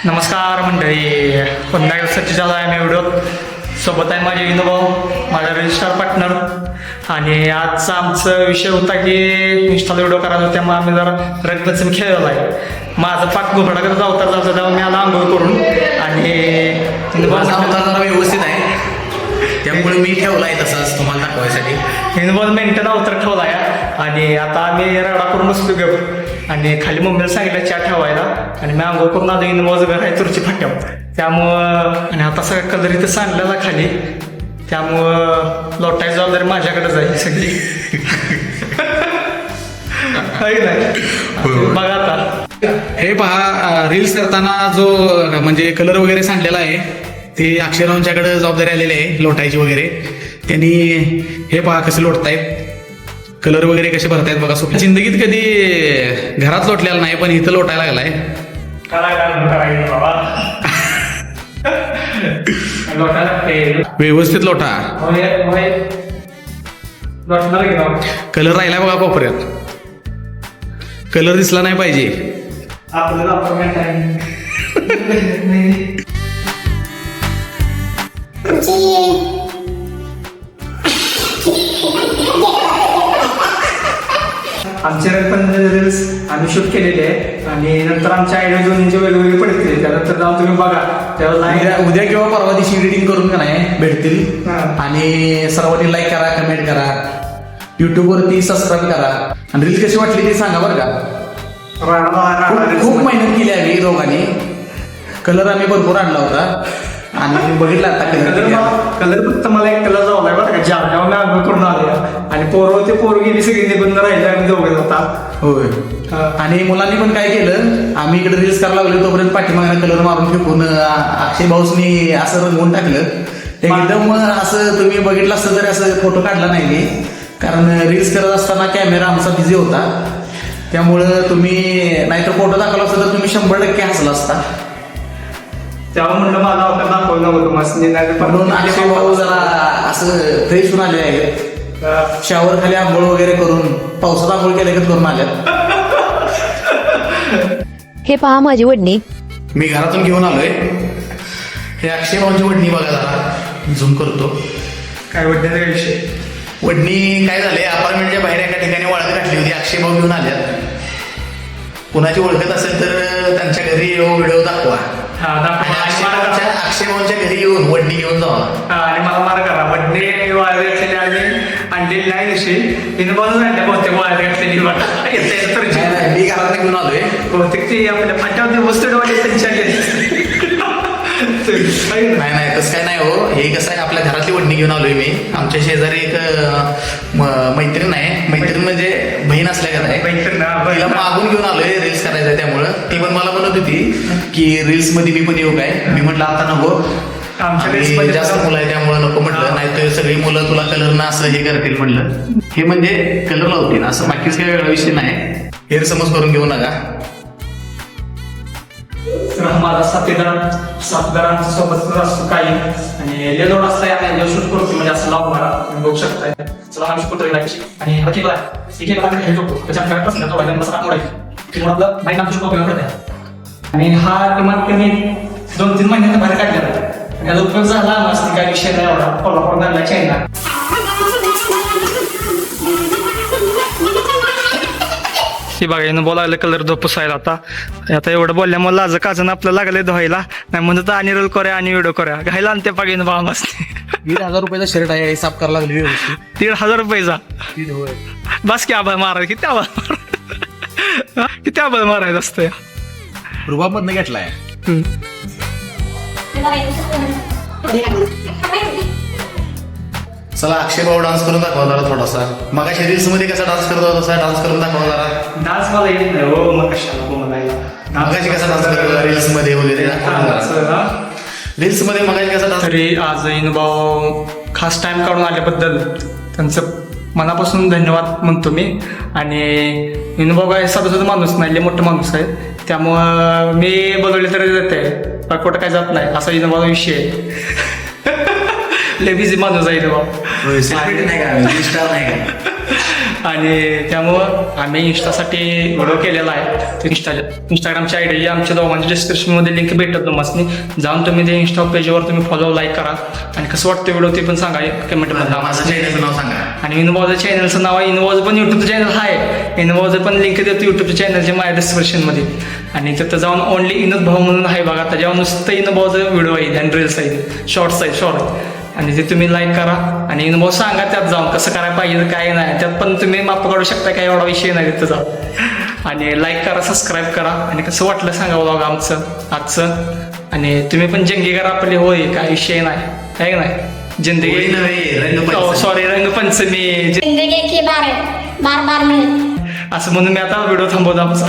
नमस्कार मंडळी, पुन्हा एकदा सचिन झाला आहे मी व्हिडिओ सोबत आहे माझे विनोभाऊ, माझा रजिस्टर पार्टनर. आणि आजचा आमचा विषय होता की इन्स्टाला व्हिडिओ करायचा होता, त्यामुळे आम्ही जरा रंगपंचमी खेळलेला आहे. माझा पाक घोडाकडे जाता तेव्हा मी आला आंघोळ करून. आणि जरा व्यवस्थित आहे त्यामुळे मी ठेवला आहे तसाच तुम्हाला दाखवायसाठी. विनोभाऊ मेंटेन अवतर ठेवला आहे. आणि आता आम्ही रगडा करून बसलो घेऊ. आणि खाली मम्मीला सांगितलं चहा ठेवायला. आणि मी आंघोळ करून आलो, विनोभाऊचं घर आहे तुरची फाट्यावर. त्यामुळं आणि आता सगळं कलर इथं सांडलेला खाली, त्यामुळं लोटायची जबाबदारी माझ्याकडेच आहे सगळी. बघा आता हे पहा, रील्स करताना जो म्हणजे कलर वगैरे सांडलेला आहे ते अक्षरांच्याकडे जबाबदारी आलेली आहे लोटायची वगैरे. त्यांनी हे पहा कसे लोटतायत, कलर वगैरे कसे भरतायत बघा. सोप्या जिंदगीत कधी घरात लोटलेला नाही, पण इथं लोटायला लागलाय. व्यवस्थित लोटा. कलर राहिलाय बघा कोपऱ्यात, कलर दिसला नाही पाहिजे. आमचे पण रील्स आम्ही शूट केलेले आहे. आणि नंतर आमच्या आयडिया दोन्हीचे वेगवेगळे पडतील, त्यानंतर जाऊन तुम्ही बघा. त्याला उद्या किंवा परवा दिवशी एडिटिंग करून का नाही भेटतील. आणि सर्वांनी लाईक करा, कमेंट करा, युट्यूब वरती सबस्क्राईब करा. आणि रील कशी वाटली ते सांगा बरं का. खूप मेहनत केली आम्ही दोघांनी. कलर आम्ही भरपूर आणला होता आणि बघितला आता कलर फक्त मला एक कलर जावलाय बरं का, जेव्हा मी आंघोळ करून आले. आणि पोरं गेली सगळी निघून राहिले, आम्ही दोघे होता. होय. आणि मुलांनी पण काय केलं, आम्ही इकडे रील्स करायला लागलो तोपर्यंत पाठीमागे कलर मारून फेकून अक्षय भाऊसनी असं रंगवून टाकलं. ते एकदम असं तुम्ही बघितलं असतं तरी असं फोटो काढला नाही मी, कारण रील्स करत असताना कॅमेरा आमचा बिझी होता. त्यामुळं तुम्ही नाहीतर फोटो दाखवला असता तर तुम्ही 100% हसला असता. तेव्हा म्हणलं माझा अवतार दाखवलं नव्हतं मस्त. म्हणून अक्षय भाऊ जरा असं फ्रेश होऊन आले आहेत. शावर खाली आंघोळ वगैरे करून, पावसात आंघोळ केल्या करून आल्यात. हे पहा माझी वडणी. मी घरातून घेऊन आलोय. हे अक्षय भाऊची वडणी बघा, जरा झूम करतो. काय वडण्याचा काय विषय. वडणी काय झाले, अपार्टमेंटच्या बाहेर एका ठिकाणी वाळत घातली होती. अक्षय भाऊ घेऊन आल्यात. कुणाची ओळखत असेल तर त्यांच्या घरी व्हिडिओ दाखवा. अक्षय भाऊच्या घरी येऊन वडणी घेऊन जावा. आणि मला मार करा. वडणे वाळत घातलेली आणि आणलेली नाही दिवशी तिने बनवून आणल्या बहुतेक वाळत घातलेली. मी घरात घेऊन आलोय. बहुतेक ती आपल्या फाट्यावर वस्तू त्यांच्या नाही तसं काय नाही हो. हे कसं आहे, आपल्या घरातली वडणी घेऊन आलोय मी. आमच्या शेजारी एक मैत्रीण आहे. मैत्रीण म्हणजे बहीण असल्या का नाही, तिला मागून घेऊन आलोय. रील्स करायचं त्यामुळं ती पण मला म्हणत होती की रील्स मध्ये मी पण येऊ काय. मी म्हटलं आता नको, आमच्या जास्त मुलं आहे त्यामुळे नको म्हटलं. नाही तर सगळी मुलं तुला कलर ना असं हे करतील म्हटलं. हे म्हणजे कलर लावतील असं, बाकीच काही वेगळा विषय नाही. गैरसमज करून घेऊ नका. माझा साथीदारांच्या सोबत असतो काही. आणि लेलोड असताय आम्ही शूट करतो, म्हणजे असं लावून मला बघू शकताय. चला आम्ही शूट करतो आणि हा केला हे करतो त्याच्या पसंत आपलं बाईक आमची शूट करत आहे. आणि हा किमान कमी 2-3 महिन्याचा बाहेर काढलेला आहे. आणि याचा उपयोग झाला मस्त, काही विषय नाही एवढा. कोल्हापूर धरला चायना. हे बघा यानं बोलायला कलर धोपुसायला. आता एवढं बोलल्यामुळे लाज काजन आपलं लागले धुवायला. नाही म्हणत आणि रोल करूया आणि व्हिडिओ करूया. घायला आणते पाहिजे बा मस्त. 1,000 रुपयाचा शर्ट आहे, साफ करायला लागली. 1,500 रुपयाचा बस की आभार मारायचं. किती आभार मारायचं असतं. रुबाबमधनं घेतलाय. चला अक्षय भाऊ डान्स करून दाखवा जरा थोडासा. मगाशी रील्स मध्ये कसा डान्स करत होता तसा डान्स करून दाखवा जरा. डान्स मला येत नाही हो. मग कशाला मगाशी कसा डान्स करत रील्स मध्ये वगैरे. रील्स मध्ये मगाशी कसा डान्स. तरी आज इनभाऊ खास टाइम काढून आल्याबद्दल त्यांचं मनापासून धन्यवाद म्हणतो मी. आणि इनभाऊ काय साधा माणूस नाही, लय मोठा माणूस आहे. त्यामुळं मी बोलवले तरी जाते, कुठं काय जात नाही असा इनभाऊ विषय. लय बिझी माणूस आहे इनभाऊ. नाही का. आणि त्यामुळं आम्ही इंस्टासाठी व्हिडिओ केलेला आहे. इंस्टाग्रामची आयडी आमच्या दोघांच्या डिस्क्रिप्शनमध्ये लिंक भेटत तुम्हाला. जाऊन तुम्ही ते इंस्टा पेजवर तुम्ही फॉलो लाईक करा आणि कसं वाटतं व्हिडिओ ते पण सांगा कमेंटमध्ये. माझं चॅनलचं नाव सांगा. आणि इनवॉजच्या चॅनलचं नाव आहे. इनवॉज पण युट्यूबचं चॅनल आहे. इनवॉज पण लिंक देतो युट्यूबच्या चॅनलच्या माझ्या डिस्क्रिप्शनमध्ये. आणि तिथं जाऊन ओनली इनोद भाऊ म्हणून आहे बघा. त्याच्यावर नुसतं इनोभाऊचं व्हिडिओ आहे आणि रील्स आहेत, शॉर्ट्स आहेत, आणि ते तुम्ही लाईक करा आणि इनोभाऊ सांगा त्यात जाऊन कसं करायला पाहिजे काय नाही. त्यात पण तुम्ही माप काढू शकता, काही एवढा विषय नाही तिथं जाऊन. आणि लाईक करा, सबस्क्राईब करा आणि कसं वाटलं सांगा व्लॉग आमचं आजचं. आणि तुम्ही पण जंगी करा आपली. होय, काय विषय नाही, आहे का नाही. जिंदगी सॉरी रंगपंचमी जिंदगी की बार बार बार मिळेल असं म्हणून मी आता व्हिडिओ थांबवतो आमचा.